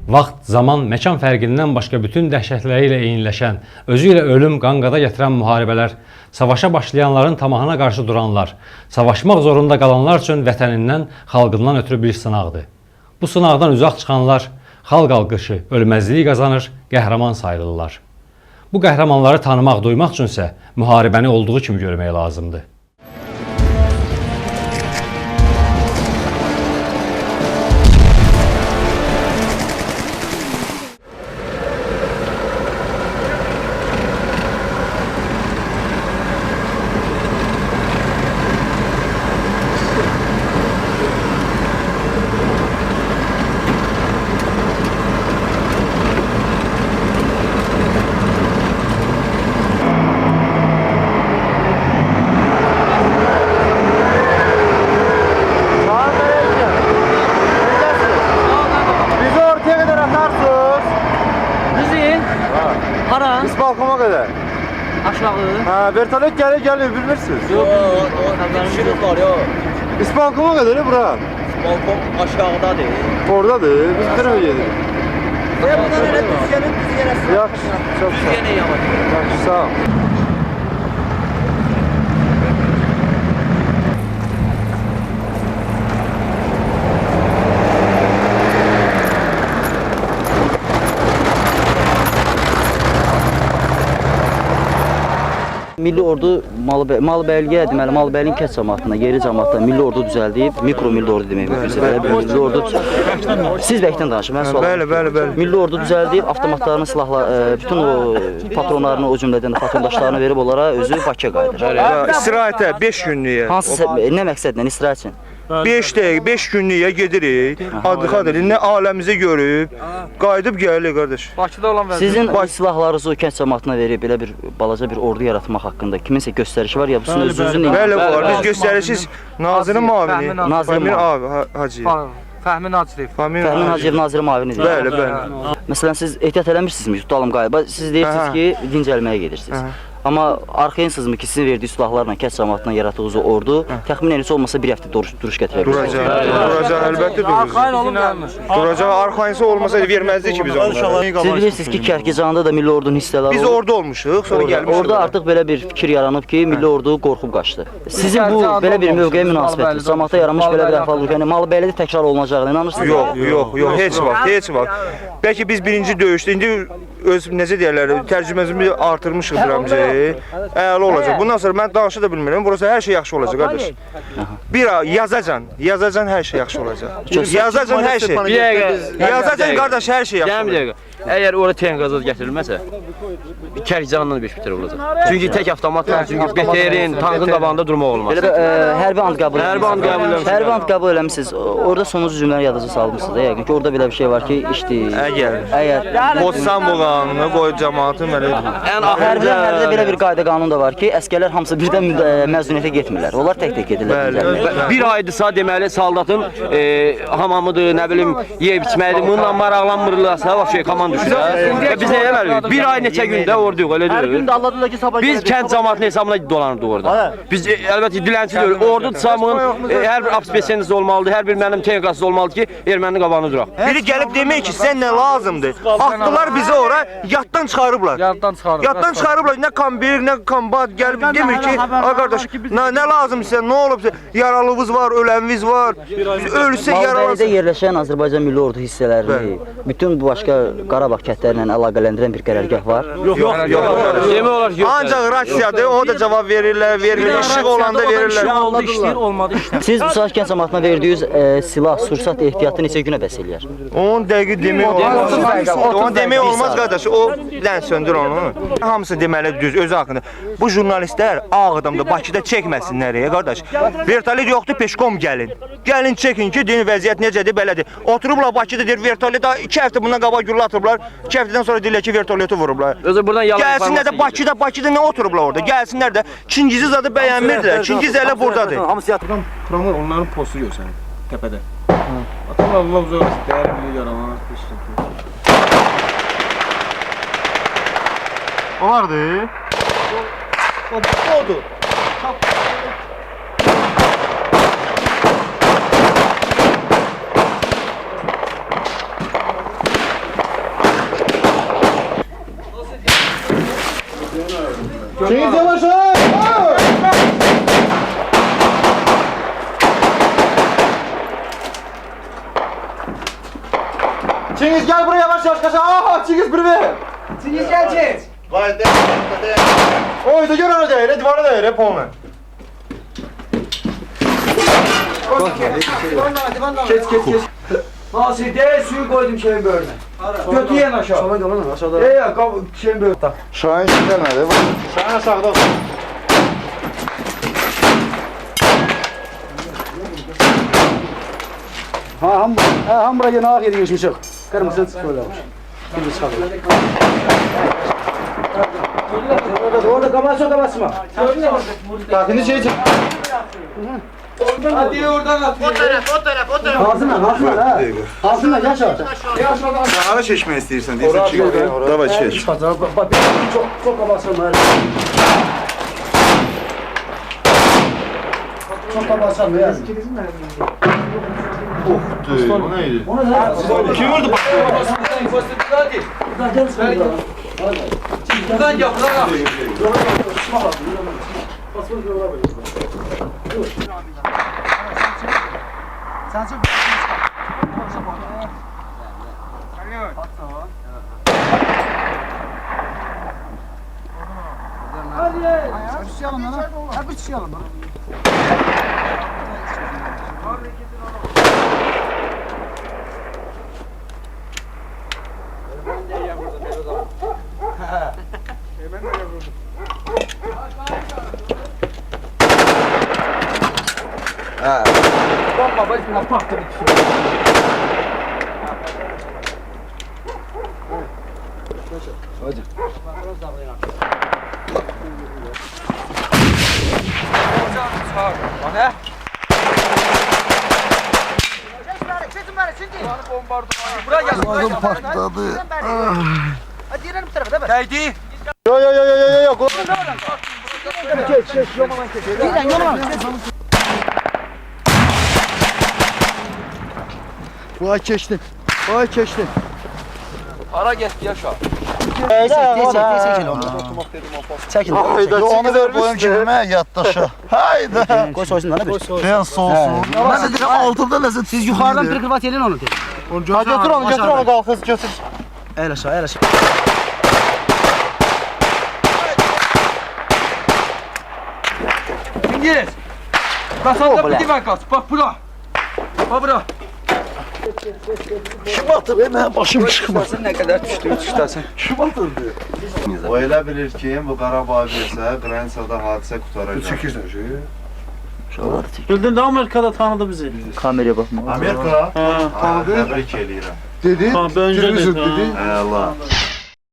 Vaxt, zaman, məkan fərqindən başqa bütün dəhşətləri ilə eyniləşən, özü ilə ölüm, qanqada gətirən müharibələr, savaşa başlayanların tamahına qarşı duranlar, savaşmaq zorunda qalanlar üçün vətənindən, xalqından ötürü bir sınaqdır. Bu sınaqdan uzaq çıxanlar, xalq alqışı, ölməzliyi qazanır, qəhrəman sayılırlar. Bu qəhrəmanları tanımaq, duymaq üçünsə müharibəni olduğu kimi görmək lazımdır. Balkona kadar. Aşağı. Ha, vertolyot geliyor bilmirsiniz. Yok. Şirin var ya. İsbalkona kadar bura. Balkon aşağıda değil. Oradadır. Biz nereye yedik? Ya buradan öyle düz yere. Yaxşı, çok sağ ol. Düz yere yavaş. Yaxşı, sağ ol. Milli Ordu Malıbəyliyə deməli Malıbəyliyin kənd cəmaatına, yerli cəmaatına Milli Ordu düzəldib, mikro Milli Ordu demək mümkünsə belə bir Milli Ordu. Siz bəkdən danışın, mən sual. Bəli. Milli Ordu düzəldib, avtomatlarını, silahla, bütün o patronlarını, o cümlədən də patrondaşlarını verib onlara özü Bakıya qayıdır. İstirahətə 5 günlük. Hansı nə məqsədlə istirahət üçün? 5 günlüyə gedirik. Adlı-xadır, nə aləmizi görüb, qayıdıb gəlirik qardaş. Bakıda olan vəziyyət. Sizin silahlarınızı o kənd cəmaatına verib belə bir balaca bir ordu yaratmaq haqqında kiminsə göstərişi var ya, bu sizin özünüzün Bəli var, biz göstərişiz Nazirin müavini. Nazir Hacıyev. Fəhmi Naciyev. Fəhmi Hacıyev Naziri müavinidir. Bəli. Məsələn, siz ehtiyat eləmirsinizmi, tutalım qayıba? Siz deyirsiniz ki, dincəlməyə gedirsiniz. Amma arxayınsınızmı ki, sizin verdiyi silahlarla kənd cəmaatından yaratdığınız o ordu təxminən heç olmasa bir həftə duruş gətirə bilər. Duracaq, əlbəttə duracaq. Duracaq, arxayınsı olmasaydı verməzdi ki biz onu. Siz bilirsiniz ki, Kərkicanda da Milli Ordunun hissələri Biz orada olmuşuq, sonra gəlmişik. Orada artıq belə bir fikir yaranıb ki, Milli Ordu qorxub qaçdı. Sizin bu belə bir mövqeyə münasibətiniz, cəmaata yaranmış belə bir əhval-ruhiyyə, yəni Malıbəylidə təkrar olunacağına inanırsınız? Yox, heç vaxt. Bəlkə biz birinci döyüşdə, indi öz necə deyərlər, tərcüməsini artırmışıq biramcı. Əla olacaq. Bundan sonra mən danışa da bilmirəm. Burası hər şey yaxşı olacaq qardaş. Bir yazacan hər şey yaxşı olacaq. Yazacan hər şey. Yazacan qardaş hər şey yaxşı olacaq. Əgər ora texnik qazaz gətirilməsə, Kərkicandan beş bitər olacaq. Çünki tək avtomatla, çünki BTR-in, tankın qabağında durmaq olmaz. Hərbi ant qəbul eləmişsiniz. Hərbi ant qəbul eləmişsiniz. Orada sonuncu cümləni yadınıza salmışsınız da, yəqin ki, orada belə bir şey var ki, işdir. Əgər Bostanbul qanunu, qoy cəmaatın belə. Hərbidə belə bir qayda qanun da var ki, əskərlər hamısı birdən məzuniyyətə getmirlər. Onlar tək-tək gedirlər. Bir aydısa deməli saldatın hamamıdır, nə bilim, yeyib içməlidir. Bununla maraqlanmırlarsa, vəbşə komand düşür. Biz nə eləməlirik? Bir ay neçə gündə oradayıq, elə deyil. Hər gün də Allah'dırlar ki, sabah Biz kənd cəmaatının hesabına dolanırdıq orada. Biz əlbəttə dilənçi deyirik. Ordu tutamın hər bir apspesiyeniz olmalıdır, hər bir mənim texnikasız olmalıdır ki, erməninin qabağını duraq. Biri gəlib demək ki, sən nə lazımdır? Atdılar bizi ora, yaddan çıxarıblar. Yaddan çıxarıblar. Nə kombir, nə kombat gəlib demir ki, ay qardaş, nə lazımdır, nə olubsa, yaralımız var, ölənimiz var. Ölsə yaralasın. Malıbəylidə yerləşən Azərbaycan Milli Ordu hissələrini, bütün bu başqa Qarabağ kəndləri ilə əlaqələndirən bir qərargah var. Yox. Demək olar yox. Ancaq rasiyadır, o da cavab verirlər, işıq olanda verirlər. Olmadı işləyir, olmadı işləyir. Siz bu saat kənd cəmaatına verdiyiniz silah, sursat ehtiyatı neçə günə bəs eləyər? Onun dəqiq demək olmaz. Onun demək olmaz qardaş, o lən söndür onu. Hamısı deməli düz, özü haqqında. Bu jurnalistlər Ağdamda, Bakıda çəkməsinlər qardaş. Vertolyot yoxdur, peşkom gəlin. Gəlin çəkin ki, deyin vəziyyət necədir, belədir. Oturublar Bakıda deyir, vertolyota 2 həftə bundan qabaq gürlə atıblar. 2 həftədən sonra deyirlər ki, vertolyotu vurublar. Özü buradan yalan Gəlsinlər də Bakıda nə oturublar orada? Gəlsinlər də Çingizi zadı bəyənmirdilər. Çingiz elə buradadır. Hamısı yatır. Pramor onların postu görsənir təpədə. Atam Allah uzaq dəyər bilir yaramaz. Olardı. Odur. Çingiz gel buraya yavaş yavaş kaça. Aha Çingiz bir ver. Çingiz gel geç. Gayet de. Oy da gör ona değer, divara değer hep onu. Geç. Nasıl değil suyu koydum şeyin böğrüne. Götü yen aşağı. Aşağıdan kalın aşağıdan. Ya şeyin böğrüne. Şahin gelmedi. Şahin aşağıda olsun. Hamura gene ağır yedi geçmiş yok. Kırmızı çıkıyor olmuş. Şimdi çıkalım. Orada kabasma. Takini şey çek. Hadi oradan at. O taraf. Ağzından ha. Ağzından yaş aç. Ara çeşme istiyorsan değilsen çık. Dava çeş. Bak çok kabasma. Çok kabasma yani. Bu neydi? Kim vurdu bak? Buradan gel, buradan gel. Değdi. Yo. Vay keçti. Ara geçti yaşa. Çekil. Hayda onu ver boyun kelime yattı aşağı. Hayda. Koy soysun da ne bir. Ben soğusun. Ben dedim altımda nasıl siz yukarıdan bir kırbat yelin onu. Ha götür onu kalk hız götür. El aşağı. Çingiz. Kasanda bir divan kas. Bak bura. Bak bura. Şubatı benim başım çıkmaz. Ne kadar düştü sen. O elə bilir ki, bu Qarabağ versə, Qransada hadisə qutaracaq. Çəkirsən şeyi. Bildin de Amerika'da tanıdı bizi. Kameraya bakma. Amerika? Tanıdı. Təbrik eləyirəm. Ha, ben önce de. Hə, Allah.